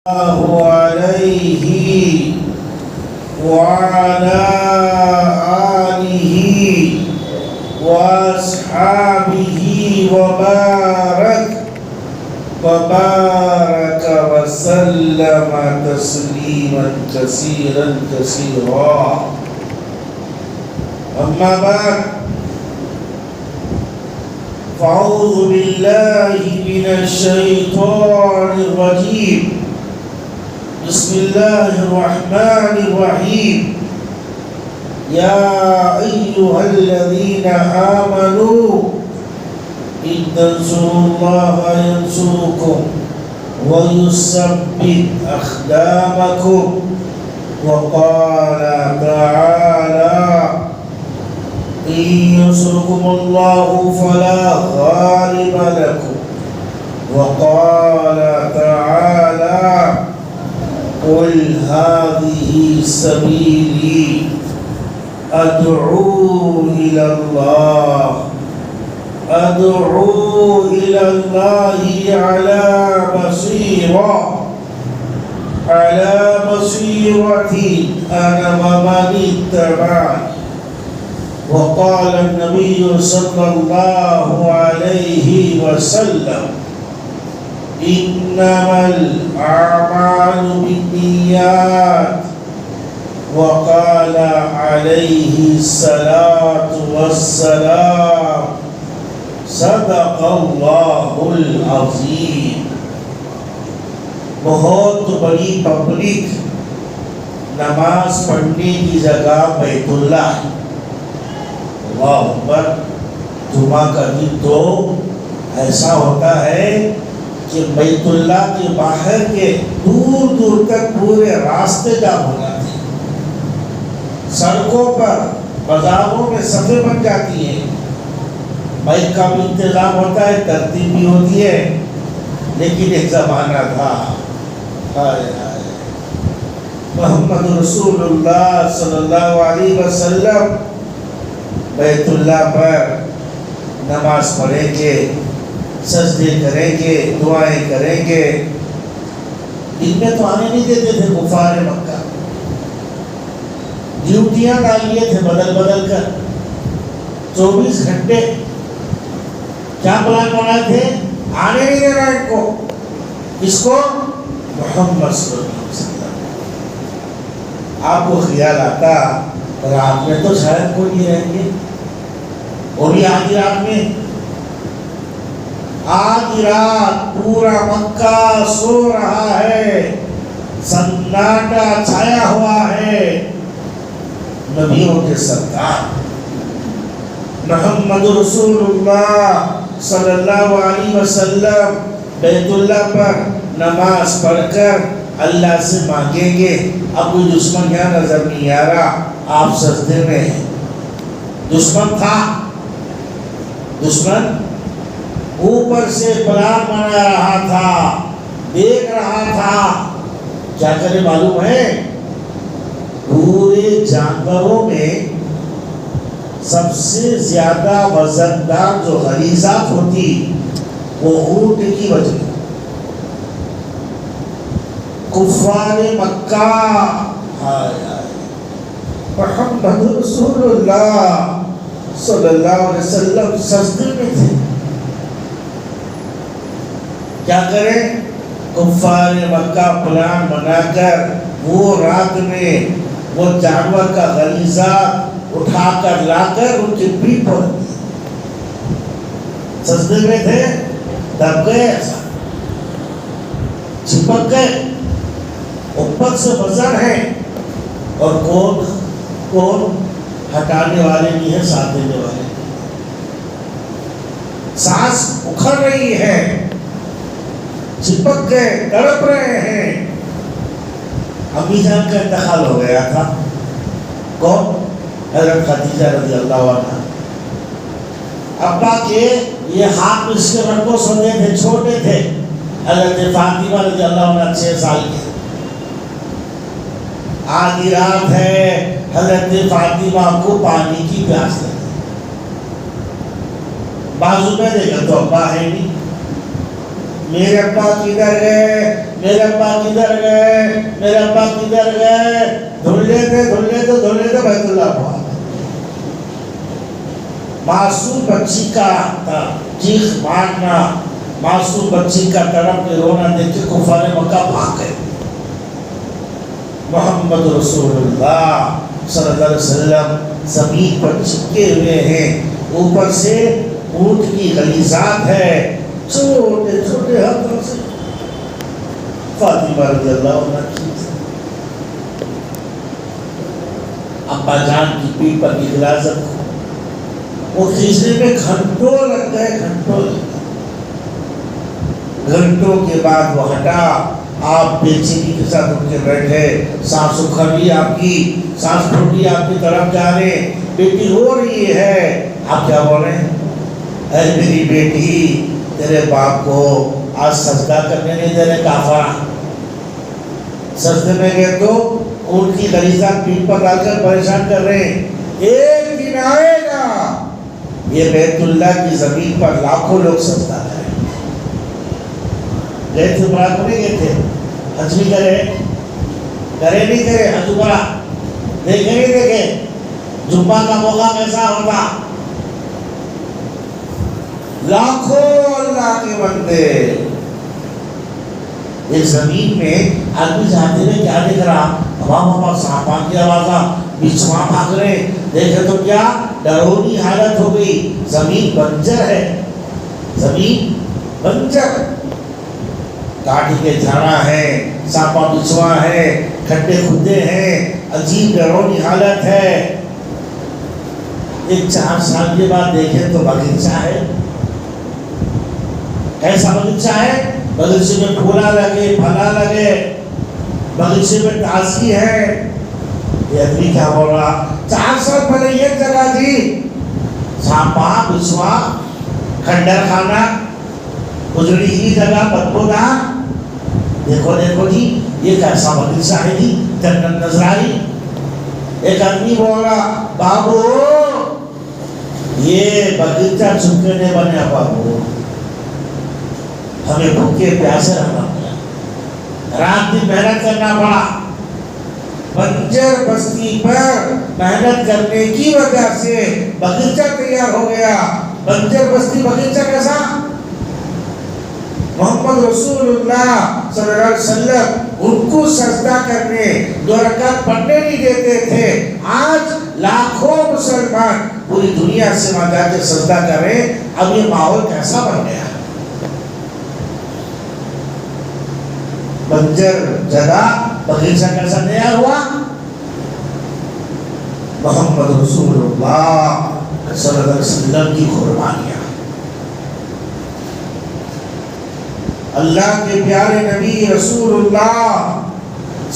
الله عليه وعلى آله وأصحابه وبارك وسلم تسليما كثيرا أما بعد فأعوذ بالله من الشيطان الرجيم بسم الله الرحمن الرحيم يا أيها الذين آمنوا إن تنصروا الله ينصركم ويثبت أقدامكم وقال تعالى إن ينصركم الله فلا غالب لكم وقال تعالى قل هذه سبيلي أدعو إلى الله على بصيرة أنا ومن اتبعني وقال النبي صلى الله عليه وسلم إنما الأعمال بالنيات وقال عليه الصلاة والسلام صدق الله العظيم. بہت بڑی پبلک نماز پڑھنے کی جگہ بیت اللہ ہے. اللہ اکبر. جمعہ کا دن تو ایسا ہوتا ہے کہ بیت اللہ کے باہر کے دور دور تک پورے راستے جام ہو جاتے ہیں. سڑکوں پر بازاروں میں صفیں بن جاتی ہیں. بائک کا بھی انتظام ہوتا ہے, ترتیب بھی ہوتی ہے. لیکن ایک زمانہ تھا محمد رسول اللہ صلی اللہ علیہ وسلم بیت اللہ پر نماز پڑھیں گے, سجدے کریں گے, دعائیں کریں گے. دن میں تو آنے نہیں دیتے تھے کفار مکہ. ڈیوٹیاں ڈال لیے تھے بدل کر 24 گھنٹے. کیا پلان بنائے تھے؟ آنے نہیں دینا ان کو. اس کو محمد صلی اللہ علیہ وسلم. آپ کو خیال آتا رات میں تو شاید کوئی نہیں رہیں گے, اور یہ آدھی رات پورا مکہ سو رہا ہے, سناٹا چھایا ہوا ہے. نبیوں کے سردار محمد رسول اللہ صلی اللہ علیہ وسلم بیت اللہ پر نماز پڑھ کر اللہ سے مانگیں گے. اب کوئی دشمن یہاں نظر نہیں آ رہا, آپ سجدے میں ہیں. دشمن تھا, دشمن اوپر سے پلان بنا رہا تھا, دیکھ رہا تھا. کیا کرے معلوم ہے؟ پورے جانوروں میں سب سے زیادہ وزندار جو غریزات ہوتی وہ اونٹ کی وجہ. کفار مکہ محمد رسول اللہ صلی اللہ علیہ وسلم سجدے میں تھے. کیا کریں؟ کفار مکہ پلان بنا کر وہ رات میں وہ جانور کا غریزات اٹھا کر لا کر ان کے پیٹ پر سجدے میں تھے. دب گئے, ایسا چپک گئے. اوپر سے وزن ہے اور کون ہٹانے والے نہیں ہے, ساتھ دینے والے. سانس اکھڑ رہی ہے, چپک گئے, تڑپ رہے ہیں. امی جان کا انتقال ہو گیا تھا. کون؟ حضرت خدیجہ رضی اللہ عنہ. ابا کے یہ ہاتھ میں اس کے رنگوں سوتے تھے, چھوٹے تھے. حضرت فاطمہ رضی اللہ عنہ 6 سال کے. آدھی رات ہے, حضرت فاطمہ کو پانی کی پیاس لگی. بازو میں دیکھا تو ابا ہے نہیں. میرے ابا کدھر گئے؟ میرے ابا کدھر گئے، میرے ابا کدھر گئے، دھلے تھے بیت اللہ پہنچ۔ معصوم بچی کا چیخ مارنا، معصوم بچی کا تڑپ کے رونا دیکھ کے کفار مکہ بھاگ گئے۔ محمد رسول اللہ صلی اللہ علیہ وسلم زمین پر چپکے ہوئے ہیں، اوپر سے اونٹ کی غلیظات ہے، چھوٹے چھوٹے ہاتھوں سے فاطمہ رضی اللہ عنہ کی ابا جان کی پیٹھ پر کی غلاظت وہ کھینچنے میں گھنٹوں لگ گئے، گھنٹوں کے بعد وہ ہٹا۔ آپ بے چینی کے ساتھ اٹھ کے بیٹھے، سانس اکھڑی آپ کی، سانس پھوٹی آپ کی طرف جا رہے، بیٹی ہو رہی ہے، آپ کیا بول رہے ہیں؟ اے میری بیٹی، تیرے باپ کو آج سجدہ کرنے نہیں دے رہے کافر، سجدے میں گئے تو ان کی غلیظات پیٹھ پر ڈال کر پریشان کر رہے ہیں۔ ایک دن آئے گا یہ بیت اللہ کی زمین پر لاکھوں لوگ سجدہ کریں گئے تھے، برا کو نہیں گئے تھے، حج بھی کرے نہیں کرے، حج برا دیکھے نہیں دیکھے، جمعہ کا موقع کیسا ہوتا، لاکھوں اللہ کے بندے اس زمین میں آدمی جاتے ہوئے کیا دیکھ رہا، ہوا صحابہ کی آوازاں بچھوا بھاگ رہے، دیکھے تو کیا ڈرونی حالت ہو گئی، زمین بنجر ہے، زمین بنجر، کاٹی کے جھاڑا ہے، سانپا بچھوا ہے، کھڈے کھدے ہیں، عجیب ڈرونی حالت ہے۔ ایک 4 سال کے بعد دیکھیں تو باغیچہ ہے، کیسا باغیچہ ہے؟ باغیچے میں پھولا لگے، پھلا لگے، باغیچے میں تازی ہے۔ یہ آدمی کیا بول رہا، 4 سال پہلے یہ جگہ تھی، سانپا بچھوا، کھنڈر خانہ، اجڑی ہی جگہ، بدبودار، دیکھو جی یہ کیسا باغیچہ ہے جی، جنت نظر آئی۔ ایک آدمی بول رہا، بابو یہ باغیچہ چھپکے نہیں بنے، بابو ہمیں بھوکے پیاسے رہنا پڑا، رات دن محنت کرنا پڑا، بنجر بستی پر محنت کرنے کی وجہ سے باغیچہ تیار ہو گیا۔ بنجر بستی باغیچہ کیسا؟ محمد رسول اللہ صلی اللہ علیہ وسلم ان کو سجدہ کرنے 2 رکعت پڑھنے نہیں دیتے تھے، آج لاکھوں مسلمان پوری دنیا سے وہاں جا کے سجدہ کریں، اب یہ ماحول کیسا بن گیا؟ بنجر جگہ باغیچہ کیسا تیار ہوا؟ محمد رسول اللہ صلی اللہ علیہ وسلم کی قربانیاں، اللہ کے پیارے نبی رسول اللہ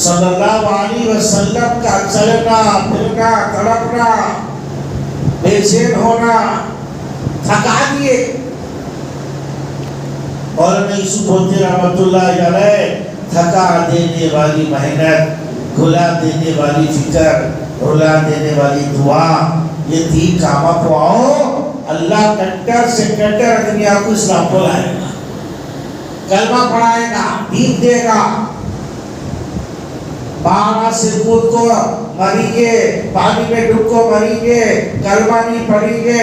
صلی اللہ علیہ وسلم کا چلنا پھرنا تڑپنا بے چین ہونا تھکا دیے۔ مولانا یوسف بولتے رحمت اللہ علیہ، تھکا دینے والی محنت، گھلا دینے والی فکر، رلا دینے والی دعا، یہ تھی کاما پواؤ، اللہ کٹر سے کٹر دنیا کو اسلام کو لائے گا، کلمہ پڑھائے گا، دین دے گا۔ بابا سے کود کو مریں گے، پانی میں ڈوب کو مریں گے، کلمہ نہیں پڑھیں گے،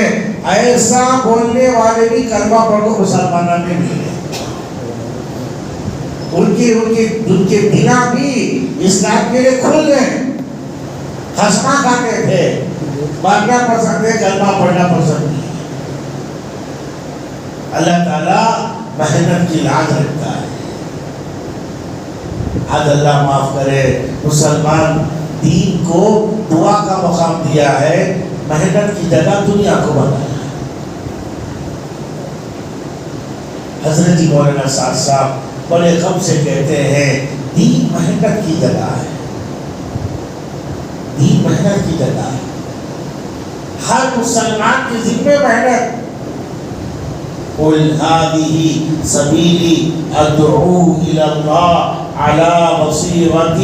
ایسا بولنے والے بھی کلمہ پڑھو مسلمانوں میں ملے، ان کے دلہ بھی اسلام کے لیے کھل گئے، خشمہ کھاتے تھے، ماننا پسند ہے، کلمہ پڑھنا پسند نہیں۔ اللہ تعالیٰ محنت کی لاج رکھتا ہے۔ آج اللہ معاف کرے، مسلمان دین کو دعا کا مقام دیا ہے، محنت کی جگہ دنیا کو بنایا۔ حضرت مولانا صاحب بڑے غم سے کہتے ہیں، دین محنت کی جگہ ہے، دین محنت کی جگہ ہے، ہر مسلمان کی ذمہ محنت۔ قُلْ هَٰذِهِ سَبِيلِي أَدْعُو إِلَى اللَّهِ عَلَىٰ بَصِيرَةٍ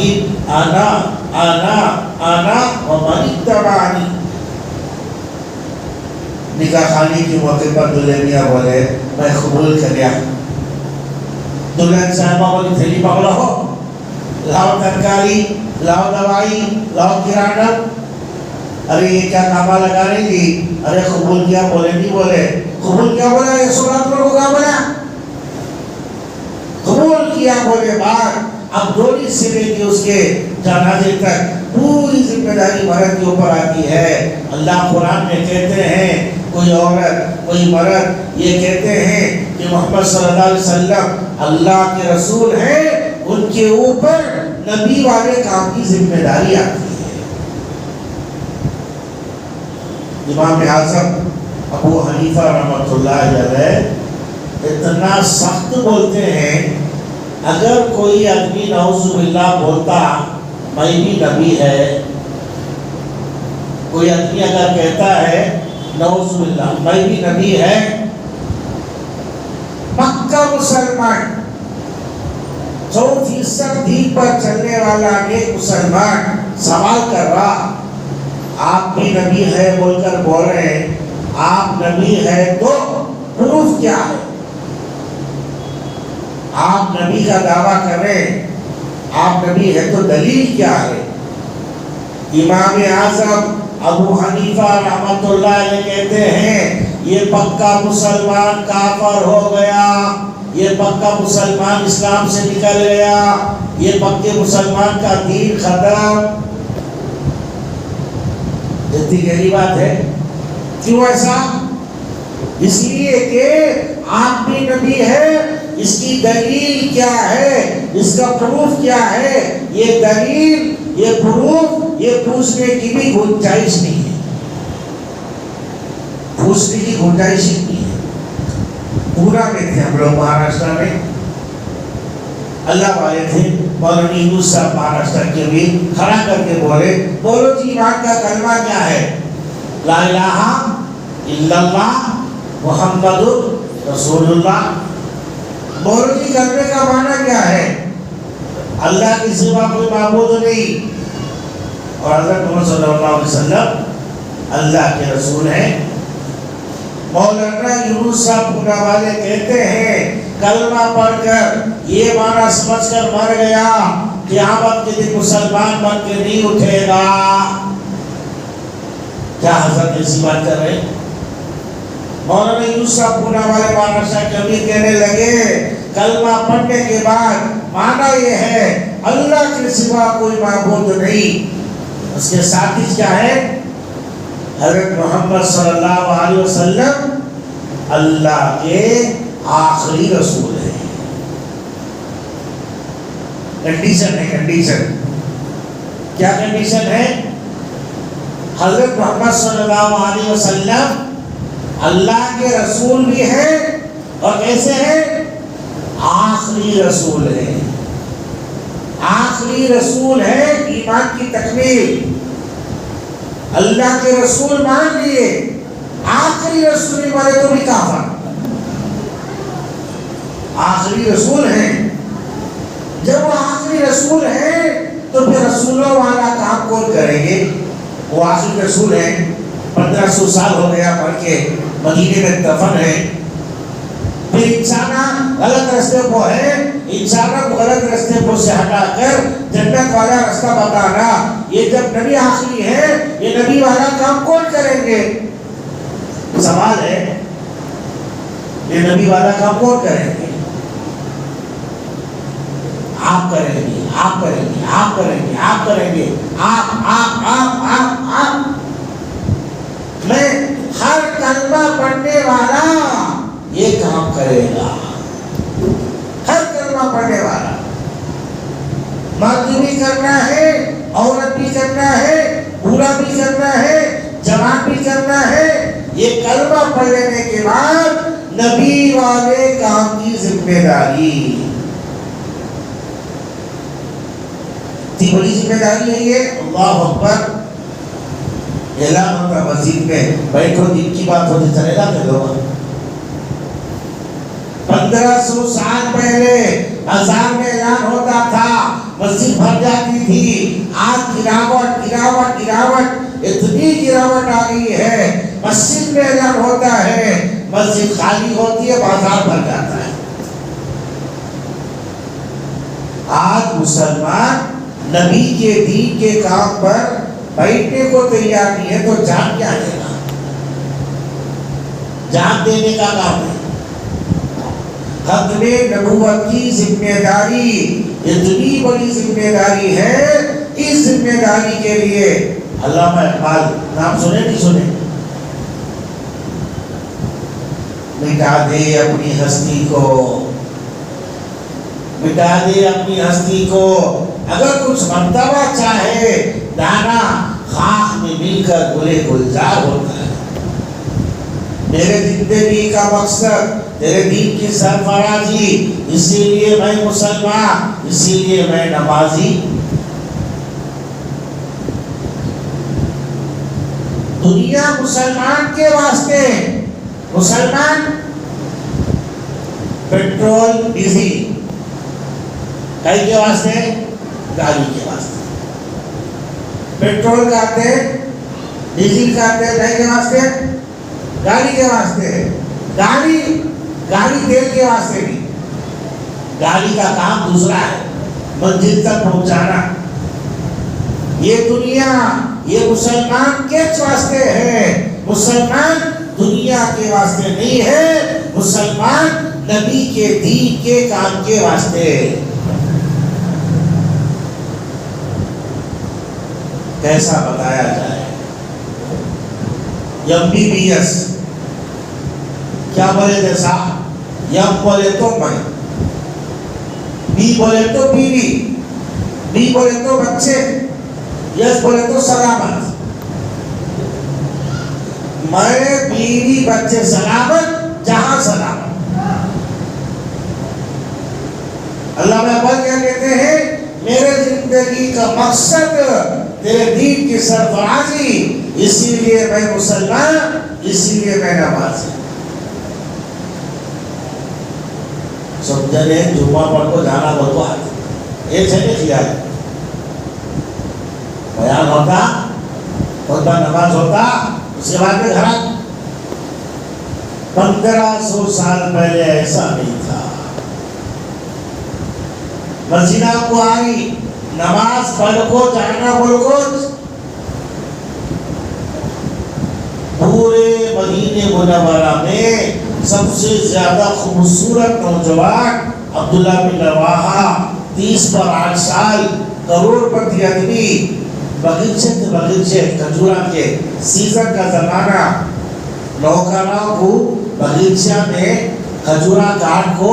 أَنَا وَمَنِ اتَّبَعَنِي۔ نکاح خانی کے موقع پر دلہے میاں بولے، میں قبول کر لیا، دلہن صاحبہ والی تھیلی پکڑا ہو، لاؤ ترکاری، لاؤ دوائی، لاؤ کرانہ. ارے یہ کیا کعبہ لگا رہی تھی؟ ارے قبول کیا بولے نہیں بولے؟ قبول کیا بولا؟ یہ سولہ کو کیا بولا؟ قبول کیا بولے بعد اب دوری سے لے کے اس کے جنازے تک پوری ذمہ داری مرد کے اوپر آتی ہے. اللہ قرآن میں کہتے ہیں کوئی عورت کوئی مرد یہ کہتے ہیں کہ محمد صلی اللہ علیہ وسلم اللہ کے رسول ہیں، ان کے اوپر نبی والے کام کی ذمہ داری آتی ہے. امام اعظم ابو حنیفہ رحمۃ اللہ علیہ اتنا سخت بولتے ہیں، اگر کوئی آدمی نعوذ باللہ بولتا میں بھی نبی ہے، کوئی آدمی اگر کہتا ہے نعوذ باللہ میں بھی نبی ہے، پکا مسلمان 100% دین پر چلنے والا ایک مسلمان سوال کر رہا آپ بھی نبی ہے بول کر بول رہے ہیں، آپ نبی ہے تو پروف کیا ہے؟ آپ نبی کا دعویٰ کر رہے ہیں، آپ نبی ہے تو دلیل کیا ہے؟ امام اعظم ابو حنیفہ رحمۃ اللہ علیہ کہتے ہیں یہ پکا مسلمان کافر ہو گیا، یہ پکا مسلمان اسلام سے نکل گیا، یہ پکے مسلمان کا دین ختم. اتنی گہری بات ہے. کیوں ایسا؟ اس لیے کہ آپ بھی نبی ہے، اس کی دلیل کیا ہے، اس کا پروف کیا ہے؟ یہ دلیل یہ پروف یہ پوچھنے کی بھی گنجائش نہیں ہے، پوچھنے کی گنجائش ہی نہیں ہے. پورا میں تھے ہم لوگ مہاراشٹر میں، اللہ والے تھے مولانا یونس صاحب مہاراشٹر کے بھی کھڑا کر کے بولے بولو جی ایمان کا کلمہ کیا ہے؟ لا الہ الا اللہ محمد رسول اللہ. بولو جی کلمے کا معنی کیا ہے؟ اللہ کے سوا کوئی معبود نہیں اور حضرت محمد صلی اللہ علیہ وسلم اللہ کے رسول ہیں. مولانا یونس صاحب پورا والے کہتے ہیں کلمہ پڑھ کر یہ معنی سمجھ کر مر گیا قیامت کے دن مسلمان بن کے نہیں اٹھے گا. کیا حضرت ایسی بات کر رہے؟ مولانا یونس صاحب پورا والے مہاراشٹر کبھی کہنے لگے کلمہ پڑھنے کے بعد معنی یہ ہے اللہ کے سوا کوئی معبود نہیں. اس کے ساتھ ہی کیا ہے؟ حضرت محمد صلی اللہ علیہ وسلم اللہ کے آخری رسول ہیں. کنڈیشن ہے، کنڈیشن کیا کنڈیشن ہے؟ حضرت محمد صلی اللہ علیہ وسلم اللہ کے رسول بھی ہیں اور کیسے ہیں؟ آخری رسول ہیں. آخری رسول ہے ایمان کی تکمیل. اللہ کے رسول مان لیے، آخری رسول والے تو بھی کافر. آخری رسول ہیں، جب وہ آخری رسول ہیں تو پھر رسولوں والا کام کون کریں گے؟ وہ آخری رسول ہیں، 1500 سال ہو گیا مر کے مدینے میں دفن ہے. پھر انسان غلط رستے کو ہے، انسان کو غلط رستے کو سے ہٹا کر جنت والا رستہ بتانا، یہ جب نبی آخری ہے یہ نبی والا کام کون کریں گے؟ سوال ہے یہ نبی والا کام کون کریں گے؟ آپ کریں گے، آپ کریں گے، آپ کریں گے، آپ کریں گے، آپ میں ہر کلمہ پڑھنے والا یہ کام کرے گا. ہر کلمہ پڑھنے والا، مرد بھی کرنا ہے، عورت بھی کرنا ہے، بوڑھا بھی کرنا ہے، جوان بھی کرنا ہے. یہ کلمہ پڑھ لینے کے بعد نبی والے کام کی ذمہ داری، اتنی بڑی ذمہ داری ہے یہ. اللہ اکبر. اعلان ہوتا مسجد میں، بیٹھو دین کی بات ہوتی چلے جاتے لوگ. 1500 سال پہلے اذان میں اعلان ہوتا تھا، مسجد بھر جاتی تھی. آج گراوٹ گراوٹ گراوٹ، اتنی گراوٹ آ گئی ہے، مسجد میں اعلان ہوتا ہے مسجد خالی ہوتی ہے، بازار بھر جاتا ہے. آج مسلمان نبی کے دین کے کام پر بیٹھنے کو تیار نہیں ہے تو جان کیا دے گا؟ جان دینے کا کام ہے۔ ختم نبوت کی ذمہ داری اتنی بڑی ذمہ داری ہے، اس ذمہ داری کے لیے علامہ اقبال نام سنے نہیں سنے؟ مٹا دے اپنی ہستی کو، مٹا دے اپنی ہستی کو، اگر کچھ مرتبہ چاہے دانا خاک میں مل کر گلے گلزار ہوتا ہے۔ میرے زندگی کا مقصد تیرے دین کی سرفرازی، اسی لیے میں مسلمان، اسی لیے میں نمازی۔ دنیا مسلمان کے واسطے، مسلمان پیٹرول ڈیزل کئی کے واسطے، گاڑی کے واسطے، پیٹرول کھاتے ڈیزل کھاتے کئی کے واسطے، گاڑی کے واسطے، گاڑی تیل کے واسطے نہیں، گاڑی کا کام دوسرا ہے، منزل تک پہنچانا۔ یہ دنیا یہ مسلمان کے واسطے ہے، مسلمان دنیا کے واسطے نہیں ہے، مسلمان نبی کے دین کے کام کے واسطے ہے۔ کیسا بتایا جائے؟ MBBS کیا بولے تھے صاحب؟ یم بولے تو میں، بی بولے تو بیوی، بی بولے تو بچے، یس بولے تو سلامت۔ میں بیوی بچے سلامت، جہاں سلامت۔ اللہ میں اقبال کیا کہتے ہیں؟ میرے زندگی کا مقصد تیرے دین کی سرفرازی، اسی لیے میں مسلمان، اسی لیے میں نمازی۔ سب جنے جمعہ پڑھ کو جانا بہت آتے، ایک سے نہیں کیا ہے، بیان ہوتا، خطبہ نماز ہوتا، اس کے بعد میں گھر 1500 سال پہلے ایسا نہیں تھا۔ مسجدہ کو آئی نماز پڑھ کو جانا بول کو، پورے مدینہ منورہ میں سب سے زیادہ خوبصورت نوجوان عبداللہ بن رواحہ، 30 پر 8 سال، کروڑ پتی آدمی، بغیچے کھجورا کے سیزن کا زمانہ، نوکروں کو بغیچہ میں کھجورا کاٹ کو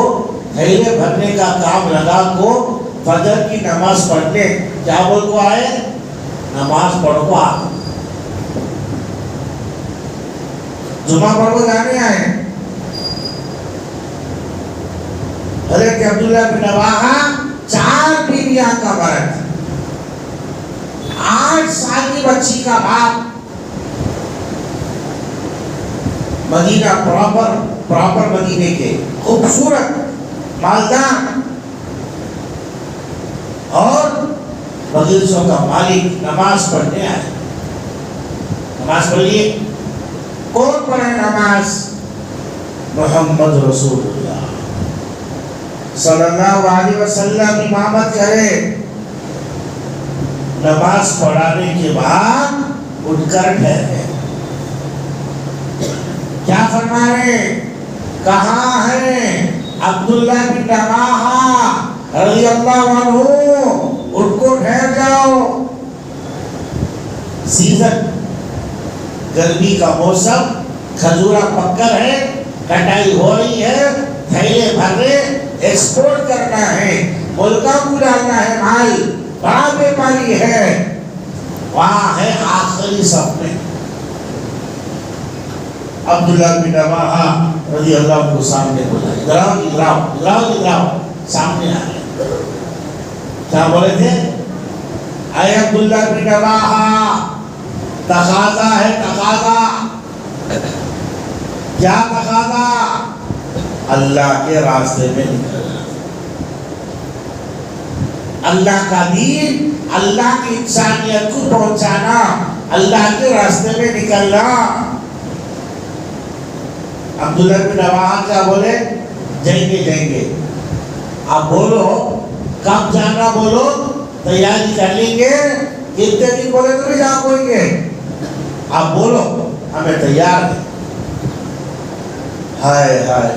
تھیلے بھرنے کا کام لگا کو فجر کی نماز پڑھنے کیا بول کو آئے؟ نماز پڑھ کو آئے، جمعہ پڑھ کو جانے آئے۔ حضرت عبداللہ بن رواحہ 4 بیویاں کا مرد، 8 سال کی بچی کا باپ، مدینہ پراپر مدینے کے خوبصورت مالدار اور بغیچوں کا مالک، نماز پڑھنے آئے۔ نماز پڑھیے، کون پڑھے نماز؟ محمد رسول اللہ صلی اللہ علیہ وسلم امامت کرے۔ نماز پڑھانے کے بعد اٹھ کر ٹھہرے، کیا فرما رہے؟ کہاں ہے عبداللہ بن رواحہ رضی اللہ عنہ؟ اٹھ کو ٹھہر جاؤ، سیزن گرمی کا موسم، کھجورا پکر ہے، کٹائی ہو رہی ہے، تھیلے بھر رہے، ایکسپورٹ کرنا ہے، ملکہ کو ڈالنا ہے، مال بڑا بیماری ہے، وہاں ہے آخری صف میں عبداللہ بن رواحہ رضی اللہ عنہ کو سامنے بولا، ادھر آؤ، سامنے آ گئے۔ کیا بولے تھے؟ اے عبداللہ بن رواحہ، تقاضا ہے، تقاضا۔ کیا تقاضا؟ اللہ کے راستے میں نکلنا، اللہ کا دین، اللہ کی انسانیت کو پہنچانا، اللہ کے راستے میں نکلنا۔ عبداللہ بن رواحہ کیا بولے؟ جائیں گے۔ آپ بولو کب جانا بولو تیاری کر لیں گے. کتنے دن بولے تو بھی جا پائیں گے. آپ بولو ہمیں تیار ہیں. ہائے ہائے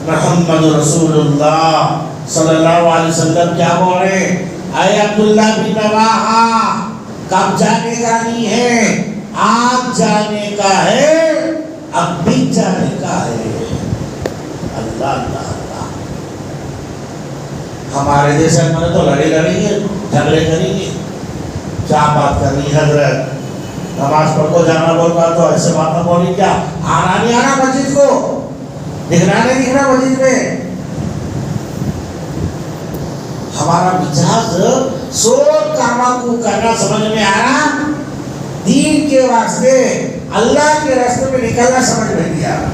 محمد رسول اللہ صلی اللہ علیہ وسلم کیا بول رہے ہیں؟ اے عبداللہ بن رواحہ کب جانے کا نہیں ہے، آپ جانے کا ہے، اب بھی جانے کا ہے. اللہ اللہ اللہ. ہمارے جیسے ہمارے تو لڑیں گے، جھگڑے کریں گے. کیا بات کرنی حضرت، نماز پڑھ کو جانا بول رہا تو ایسے بات نہ بولی. کیا آنا نہیں آنا مسجد کو، دکھنا نہیں دکھنا مسجد میں. ہمارا مزاج سوچ کاموں کو کرنا سمجھ میں آنا، دین کے واسطے اللہ کے راستے میں نکلنا سمجھ میں نہیں آ رہا.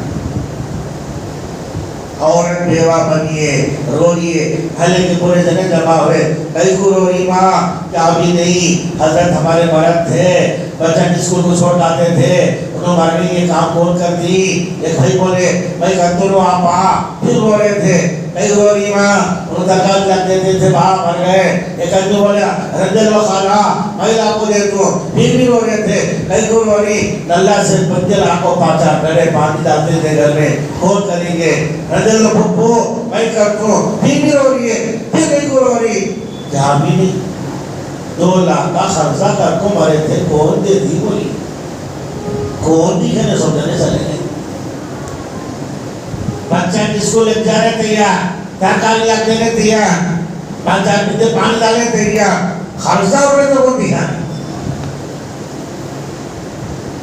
عورت بیوہ بنیے روئیے، حلے کے پورے جنے جمع ہوئے، کئی کو رو رہی ماں کیا ابھی نہیں، حضرت ہمارے مرد تھے، بچہ اسکول کو چھوڑ آتے تھے، انہوں مرنے یہ کام کون کر دی. ایک بھائی بولے بھائی کر دو آپ پھر رو رہے تھے. کئی رو رہی ماں انہوں دکان لگ دیتے تھے، باپ مر گئے. ایک آدمی بولے رجل و خالہ میں آپ کو دے دوں، پھر بھی رو رہے تھے. کئی کو رو رہی اللہ سے بندے آپ کو پاچا کرے، پانی ڈالتے تھے گھر میں، کون کریں گے. رجل و پھپھو میں کر دوں، پھر بھی رو رہی ہے. پھر کئی کو رو رہی جہاں بھی نہیں 2 لاکھ کا خرچہ کر کو مرے تھے، کون دے دی بولی، کون دی کہنے سمجھنے چلے گئے. بچہ جس کو لے جا رہے تیار، ترکاری لگ دینے تیار، بچہ پیتے پانی ڈالے تیار، خرچہ ہوئے تو وہ دیا.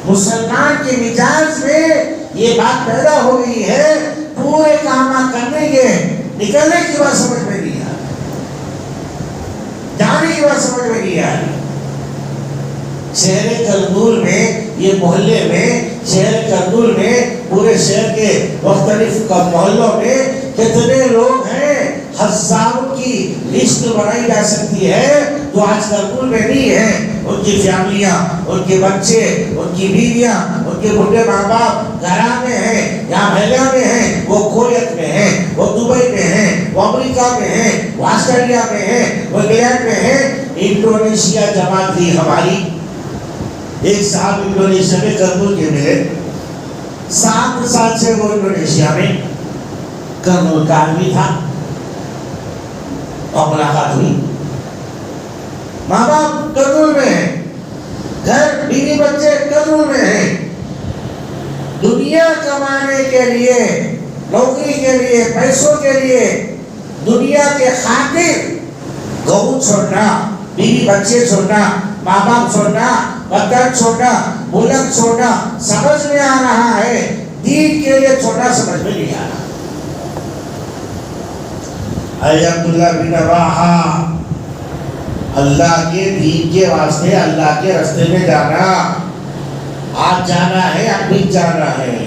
مسلمان کے مزاج میں یہ بات پیدا ہو گئی ہے، پورے کام کرنے کے نکلنے کی بات سمجھ میں نہیں آ رہی، جانے کی بات سمجھ میں نہیں آ رہی. شہر کردول میں، یہ محلے میں، شہر کردول میں، پورے شہر کے مختلف محلوں میں کتنے لوگ ہیں، ہزاروں کی لسٹ بنائی جا سکتی ہے جو آج کردول میں نہیں ہے. ان کی فیملیاں، ان کے بچے، ان کی بیویاں، ان کے بڑھے ماں باپ گھراں میں ہیں یا محلہ میں ہیں، وہ کویت میں ہیں، وہ دبئی میں ہیں، وہ امریکہ میں ہیں، وہ آسٹریلیا میں ہیں، وہ انگلینڈ میں ہیں. انڈونیشیا جماعت تھی ہماری. ایک صاحب انڈونیشیا میں کردول کے ملے، 7 سال سے وہ انڈونیشیا میں کردول کا آدمی تھا. اور ملاقات ہوئی، ماں باپ کردول میں ہیں، گھر بیوی بچے کردول میں ہیں. دنیا کمانے کے لیے، نوکری کے لیے، پیسوں کے لیے، دنیا کے خاطر گھر چھوڑنا، بیوی بچے چھوڑنا، ماں باپ چھوڑنا، وطن چھوڑنا، ملک چھوڑنا سمجھ میں آ رہا ہے، دین کے لیے چھوڑنا سمجھ میں نہیں آ رہا. اے عبداللہ بن رواحہ، اللہ کے دین کے واسطے اللہ کے راستے میں جانا، آج جانا ہے، اب بھی جانا ہے.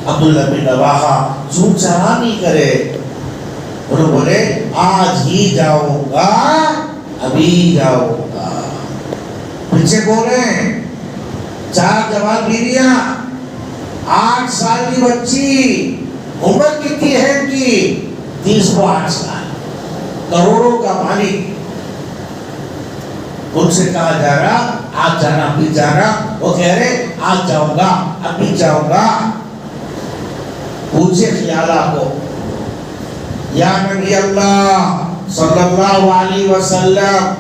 عبداللہ بن رواحہ جھوٹ چرا نہیں کرے، انہوں بولے آج ہی جاؤں گا، ابھی جاؤں گا. پیچھے بولے 4 جوان بیویاں، 8 سال کی بچی، عمر کتنی ہے ان کی؟ 30 کو 8 سال، کروڑوں کا مالک. ان سے کہا جا رہا آج جانا ابھی جانا، وہ کہہ رہے آج جاؤں گا ابھی جاؤں گا. پوچھے خیالہ کو، یا نبی اللہ صلی اللہ علیہ وسلم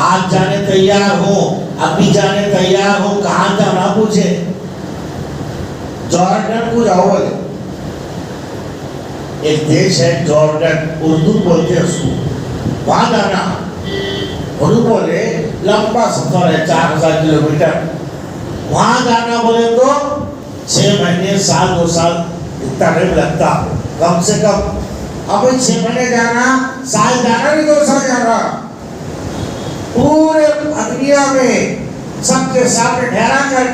آج جانے تیار ہوں، ابھی جانے تیار ہوں، کہاں جانا پوچھے. جارڈن کو جاؤ بولے، ایک دیش ہے جارڈن، اردو بولتے ہیں اس کو، وہاں جانا. اردو بولے لمبا سفر ہے 4000 کلومیٹر، وہاں جانا بولے تو 6 مہینے، سال 2 سال اتنا ٹائم لگتا کم سے کم. اب 6 مہینے جانا، سال جانا بھی 2 سال جانا. پورے دنیا میں سب کے سامنے ٹھہرا کر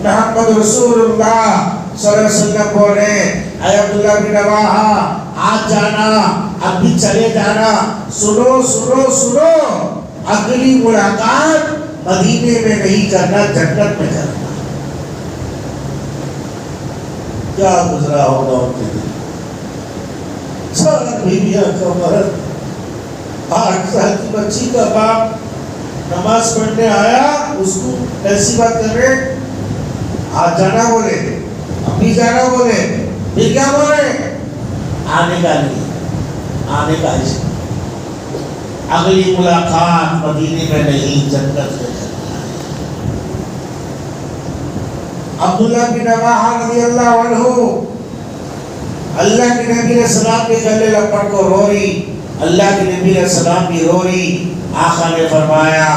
محمد رسول اللہ صلی اللہ علیہ وسلم بولے اے عبداللہ بن رواحہ آج جانا، اب بھی چلے جانا. سنو سنو سنو، اگلی ملاقات مدینے میں نہیں کرنا، جنت میں کرنا. کیا گزرا ہوگا ان کے دل. 4 بیویاں کا مرد, 8 سال کی بچی کا باپ نماز پڑھنے آیا, اس کو ایسی بات کر رہے, آج جانا بولے, ابھی جانا بولے, پھر کیا بولے, آنے کا نہیں, آنے کا ہے. اگلی ملاقات مدینے میں نہیں, جنت میں. عبداللہ بن رواحہ رضی اللہ عنہ, اللہ کے نبی علیہ السلام کے گلے لپٹ کو رو رہی, اللہ کے نبی علیہ السلام بھی رو رہی. آقا نے فرمایا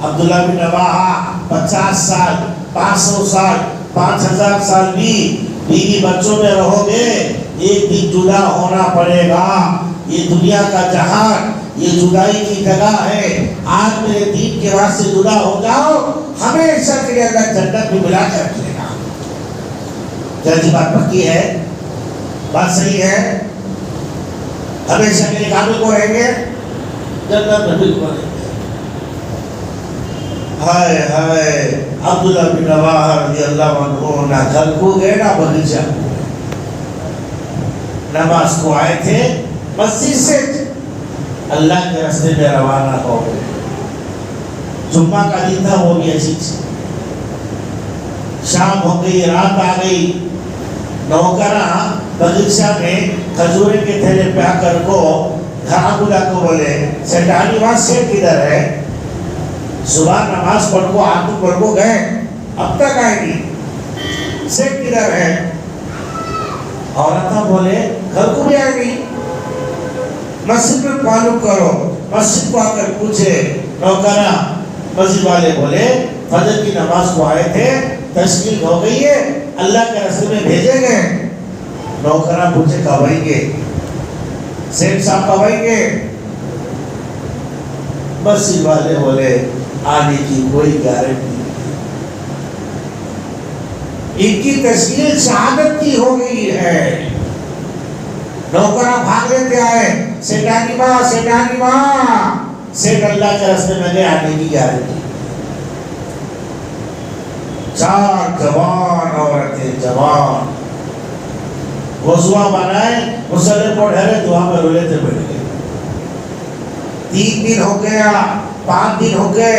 عبداللہ بن رواحہ 50 سال 500 سال 5000 سال بھی بیوی بچوں میں رہو گے, ایک دن جدا ہونا پڑے گا. یہ دنیا کا جہان, یہ جدائی کی جگہ ہے. آج میرے دین کے واسطے جدا ہو جاؤ, ہمیشہ کے لیے اللہ جنت میں ملا کر رکھے گا. کیا جی بات پکی ہے؟ بات صحیح ہے؟ ہمیشہ کے لیے کامل کو رہیں گے, جنت میں بالکل رہیں گے. ہائے ہائے, عبداللہ بن رواحہ رضی اللہ عنہ نہ گھر کو گئے نہ بغیچہ کو گئے. نماز کو آئے تھے, مسجد سے اللہ کے راستے میں روانہ ہو گئے. جمعہ کا دن تھا, وہ بھی عجیب سے. شام ہو گئی, رات آ گئی. نوکراں بغیچہ میں کھجورے کے تھیلے پہ آ کر کو گھر بلا کو بولے, سیٹانی وہاں سیٹ کدھر ہے؟ صبح نماز پڑھ کو آٹھ پڑھ کو گئے, اب تک آئے نہیں, سیٹ کدھر ہے؟ عورتاں بولے گھر کو بھی آئے نہیں. مسجد میں معلوم کرو. مسجد کو آ کر پوچھے نوکراں, مسجد والے بولے فجر کی نماز کو آئے تھے, تشکیل ہو گئی ہے, اللہ کے رسول میں بھیجے گئے. نوکراں پوچھے کب آئیں گے, سیٹ صاحب کب آئیں گے؟ مسجد والے بولے آنے کی کوئی گارنٹی نہیں, ان کی تشکیل شہادت کی ہو گئی ہے. نوکراں بھاگ لیتے آئے, سیٹانی ماں, سیٹانی ماں. سیٹ اللہ کے راستے میں گئے, آنے کی گارنٹی. 4 جوان عورتیں, جوان وضوء بنائے, مصلی کو ڈھرے, دعا میں رو لیتے بیٹھ گئے. 3 دن ہو گیا, 5 دن ہو گئے,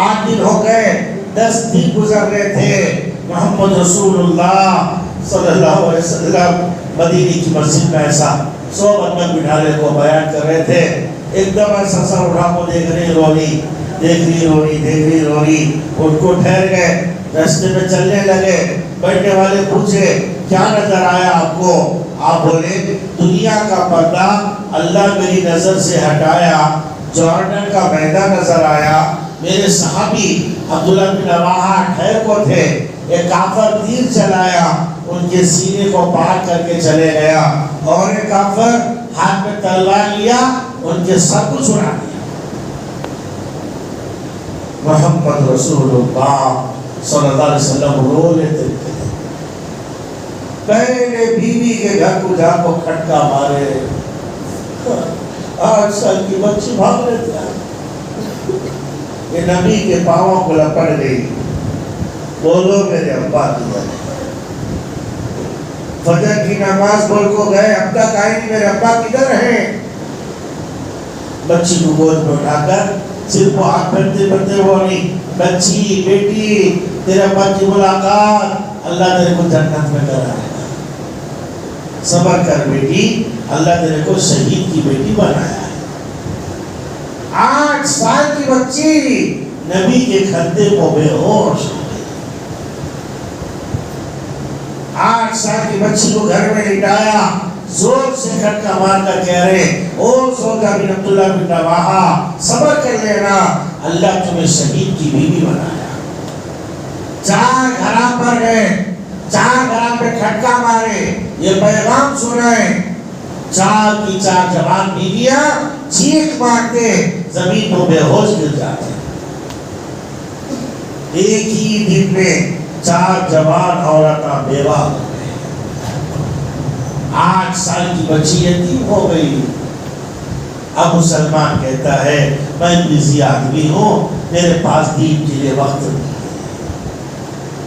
8 دن ہو گئے, 10 دن گزر رہے تھے. محمد رسول اللہ صلی اللہ علیہ وسلم مدینے کی مسجد میں ایسا 100 بندہ بٹھالے کو بیان کر رہے تھے. ایک دم ایسا سر اٹھا کو دیکھ رہی رو رہی, دیکھ رہی رو رہی, دیکھ رہی رو رہی. ان کو ٹھہر گئے, راستے میں چلنے لگے. بیٹھنے والے پوچھے کیا نظر آیا آپ کو؟ آپ بولے دنیا کا پردہ اللہ میری نظر سے ہٹایا, جارڈن کا میدان نظر آیا. میرے صحابی عبداللہ بن رواحہ ٹھہر کو تھے, ایک کافر تیر چلایا, ان کے سینے کو پار کر کے چلے گیا, اور ایک کافر ہاتھ میں تلوار لیا, ان کے سر کو چھڑا دیا. محمد رسول اللہ صلی اللہ علیہ وسلم رو لیتے تھے. پہلے بیوی کے گھر کو جا کو کھٹکا مارے, 8 سال کی بچی بھاگ لیتے ہیں. یہ نبی کے پاؤں کو لپٹ گئی, بولو میرے ابا کدھر ہے؟ فجر کی نماز پڑھ کو گئے, اب تک آئے نہیں, میرے ابا کدھر ہیں؟ بچی کو گود میں اٹھا کر صرف وہ ہاتھ پھیرتے پھیرتے وہ نہیں, بچی بیٹی تیرے ابا کی ملاقات اللہ تیرے کو جنت میں کرائے گا, صبر کر بیٹی, اللہ تیرے کو شہید کی بیٹی بنایا ہے. 8 سال کی بچی نبی کے کھندے کو بے ہوش. 8 سال کی بچی کو گھر میں لٹایا, زور سے کھٹکا مار کر کہہ رہے او سودا بن عبداللہ بن رواحہ صبر کر لینا, اللہ تمہیں شہید کی بیوی بنایا. 4 گھراں پر گئے, 4 گھراں پہ کھٹکا مارے, یہ پیغام سنائے. 4 کی 4 جوان بیویاں چیخ مارتے زمین پر بے ہوش گر جاتے. ایک ہی دن میں 4 جوان عورتاں بیوہ ہو گئے. 8 سال کی بچی یتیم ہو گئی. اب مسلمان کہتا ہے میں بزی آدمی ہوں, میرے پاس دین کے لیے وقت نہیں.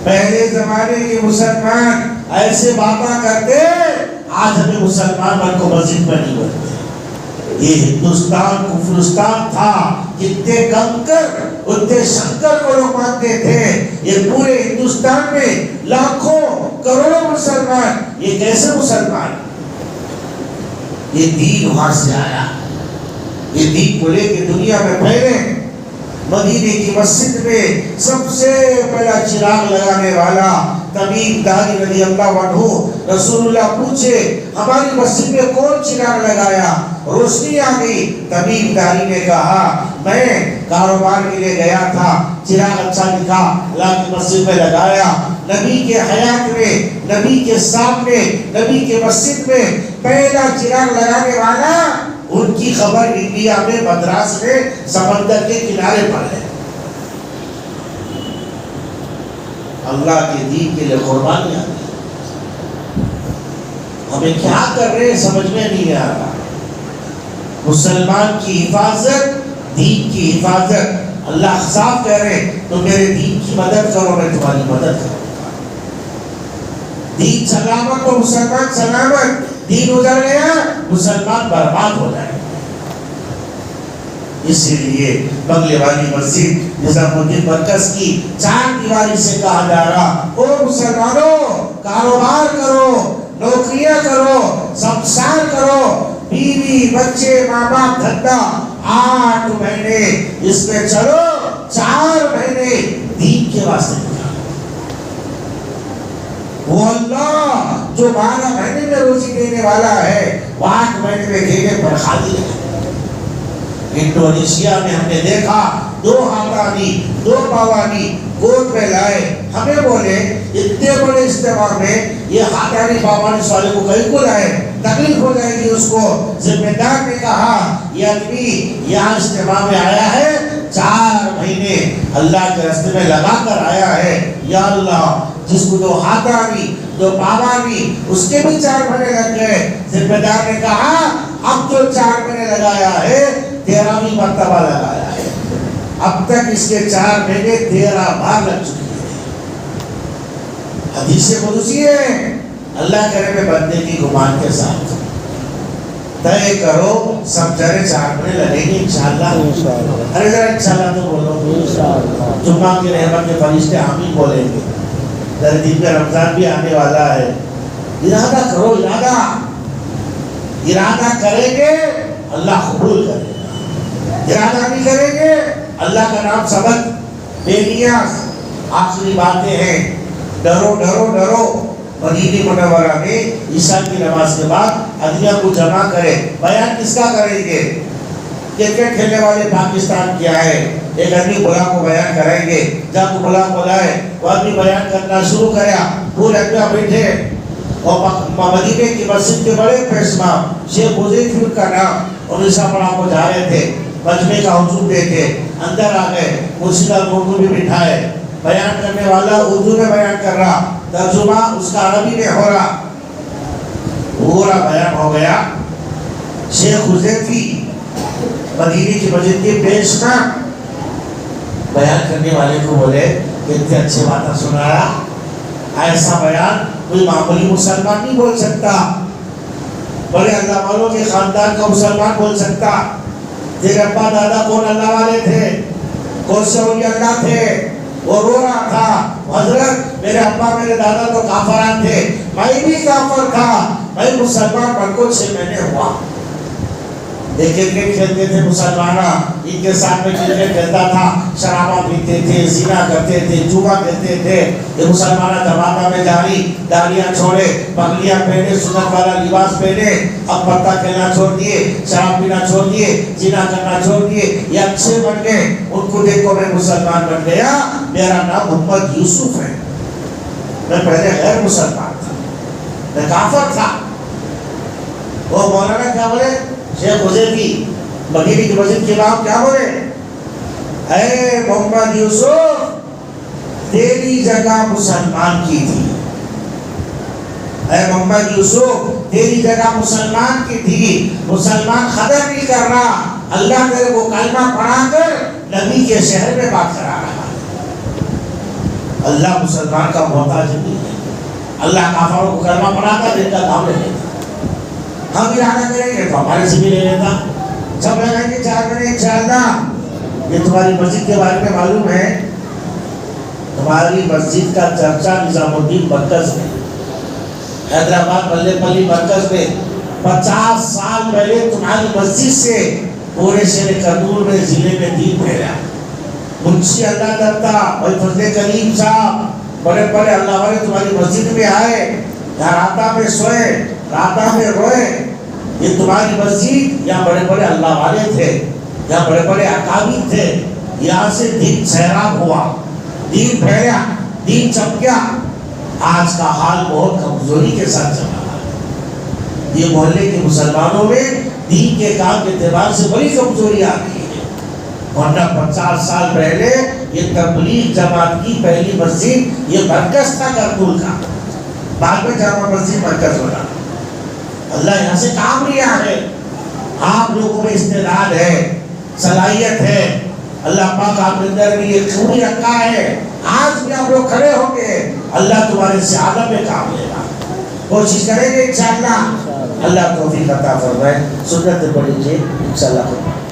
پہلے زمانے کے مسلمان ایسے باتیں کرتے آج ہمیں مسلمان بن کو مسجد میں نہیں بنتے. یہ ہندوستان کفرستان تھا، جتنے کنکر اتنے شنکر کو لوگ مانتے تھے. یہ پورے ہندوستان میں لاکھوں کروڑوں مسلمان، یہ کیسے مسلمان؟ یہ دین وہاں سے آیا. یہ دین کو لے کے دنیا میں پھیلے. مدینے کی مسجد میں سب سے پہلا چراغ لگانے والا تمیم داری رضی اللہ عنہ. رسول اللہ پوچھے ہماری مسجد میں کون چراغ لگایا؟ روشنی آ گئی. تمیم داری نے کہا میں کاروبار کے لیے گیا تھا، چراغ اچھا دکھا، اللہ کی مسجد میں لگایا. نبی کے حیات میں، نبی کے سامنے، نبی کے مسجد میں پہلا چراغ لگانے والا، ان کی خبر انڈیا میں مدراس میں سمندر کے کنارے پر ہے. اللہ کے دین کے لیے قربانیاں ہمیں کیا کر رہے ہیں سمجھ میں نہیں آ رہا. مسلمان کی حفاظت، دین کی حفاظت. اللہ صاف کہہ رہے تو میرے دین کی مدد کرو، میں تمہاری مدد کروں. دین سلامت تو مسلمان سلامت. دین ادھر گیا مسلمان برباد ہو جائے. اسی لیے بنگلے والی مسجد نظام الدین مرکز کی 4 دیواری سے کہا جا رہا او مسلمانوں کاروبار کرو، نوکریاں کرو، سمسار کرو، بیوی بچے ماں باپ دھندا 8 مہینے اس میں چلو، 4 مہینے دین کے واسطے. وہ اللہ جو 12 مہینے میں روزی دینے والا ہے، 8 مہینے میں دینے پر خالی ہے. انڈونیشیا میں ہم نے دیکھا 2 ہاتھانی 2 پاوانی گود میں لائے. ہمیں بولے اتنے بڑے اجتماع میں یہ ہاتھانی پاوانی والے کو کہیں کو لائے، تکلیف ہو جائے گی اس کو. ذمہ دار نے کہا یہ آدمی یہاں اجتماع میں آیا ہے، 4 مہینے اللہ کے راستے میں لگا کر آیا ہے. یا اللہ جس کو 2 ہاتھانی 2 پاوانی اس کے بھی 4 مہینے لگ گئے. ذمہ دار نے کہا اب جو 4 مہینے لگایا ہے 13ویں مرتبہ لگایا ہے. اب تک اس کے 4 مہینے 13 بار لگ چکے ہیں. حدیث قدسی ہے اللہ کرے میں بندے کی گمان کے ساتھ طے کرو سب جرے 4 مہینے لگیں گے انشاءاللہ. ارے ذرا انشاءاللہ تو بولو. جمعہ کی رحمت کے فرشتے آمین بولیں گے. دردی کا رمضان بھی آنے والا ہے. ارادہ کرو، ارادہ کریں گے اللہ قبول کرے گا. ارادہ نہیں کریں گے اللہ کا نام سبق بے نیاز. آخری باتیں ہیں، ڈرو ڈرو ڈرو. مدینہ منورہ میں عشاء کی نماز کے بعد ادیہ کو جمع کرے. بیان کس کا کریں گے؟ کرکٹ کھیلنے والے پاکستان کیا ہے، ایک آدمی بلا کو بیان کریں گے. جب بلا بلائے وہ آدمی بیان کرنا شروع کریا. پورے اگلا بیٹھے اور مدینے کی مسجد کے بڑے پیشوا شیخ حذیفہ کا نام اور عیسیٰ پڑھا کو جا رہے تھے. مجمع کا حضور دیکھے اندر آ گئے، مرشدہ اردو بھی بٹھائے. بیان کرنے والا اردو میں بیان کر رہا، ترجمہ اس کا عربی میں ہو رہا. پورا بیان ہو گیا. شیخ حذیفہ مدینے کی مسجد کے پیشوا بیان کرنے والے کو بولے اتنے اچھے باتیں سنایا، ایسا بیان کوئی معمولی مسلمان نہیں بول سکتا، بڑے اللہ والوں کے خاندان کا مسلمان بول سکتا. تیرے ابا دادا کون اللہ والے تھے، کون سے اولیاء اللہ تھے. وہ رو رہا تھا حضرت میرے ابا میرے دادا تو کافران تھے، میں بھی کافر تھا، میں مسلمان بن کو 6 مہینے ہوا. کرکٹ کھیلتے تھے مسلمان، ان کے ساتھ میں کرکٹ کھیلتا تھا، شرابہ پیتے تھے، زنا کرتے تھے، جوا کھیلتے تھے. یہ مسلمان جماعتہ میں جاری، داڑیاں چھوڑے، پگڑیاں پہنے، سنت والا لباس پہنے، اب پتہ کھیلنا چھوڑ دیے، شراب پینا چھوڑ دیے، زنا کرنا چھوڑ دیے. یہ اچھے بن گئے. ان کو دیکھو میں مسلمان بن گیا، میرا نام محمد یوسف ہے. میں پہلے غیر مسلمان تھا، میں کافر تھا. وہ مولانا کیا بولے، شیخ حذیفہ مدینے کی مسجد کے امام کیا بولے، اے محمد یوسف تیری جگہ مسلمان کی تھی. اے محمد یوسف تیری جگہ مسلمان کی تھی. مسلمان قدر نہیں کر رہا، اللہ تیرے کو کلمہ پڑھا کر نبی کے شہر میں بات کرا رہا. اللہ مسلمان کا محتاج نہیں ہے. اللہ کافروں کو کلمہ پڑھاتا دن کا کام لے لیتا. ہم ارادہ کریں گے تو ہمارے سے بھی لے لیتا. جب لگائیں گے 4 مہینے انشاءاللہ. یہ تمہاری مسجد کے بارے میں معلوم ہے؟ تمہاری مسجد کا چرچا نظام الدین مرکز میں، حیدرآباد ملے پلی مرکز میں 50 سال پہلے تمہاری مسجد سے پورے شہر کرنول میں ضلع میں دین پھیلا. منشی اللہ درتا بھائی فضل کریم صاحب بڑے بڑے اللہ والے تمہاری مسجد میں آئے، یہاں راتا میں سوئے، راتا میں روئے. یہ تمہاری مسجد، یہاں بڑے بڑے اللہ والے تھے، یہاں بڑے بڑے اکابر تھے. یہاں سے دین سیراب ہوا، دین پھیلا، دین چپ گیا. آج کا حال بہت کمزوری کے ساتھ چل رہا ہے. یہ محلے کے مسلمانوں میں دین کے کام کے اعتبار سے بڑی کمزوری آ گئی ہے. ورنہ 50 سال پہلے یہ تبلیغ جماعت کی پہلی مسجد یہ مرکز تھا کرنول کا. بعد میں جامع مسجد مرکز بنا. اللہ یہاں سے کام لیا ہے. آپ لوگوں میں استعداد ہے، صلاحیت ہے. اللہ پاک آپ کے اندر بھی یہ خوبی رکھا ہے. آج بھی آپ لوگ کھڑے ہوں گے، اللہ تمہارے سے عالم میں کام لے گا. کوشش کریں گے انشاءاللہ. اللہ توفیق عطا فرمائے. سنت پڑھیے انشاءاللہ.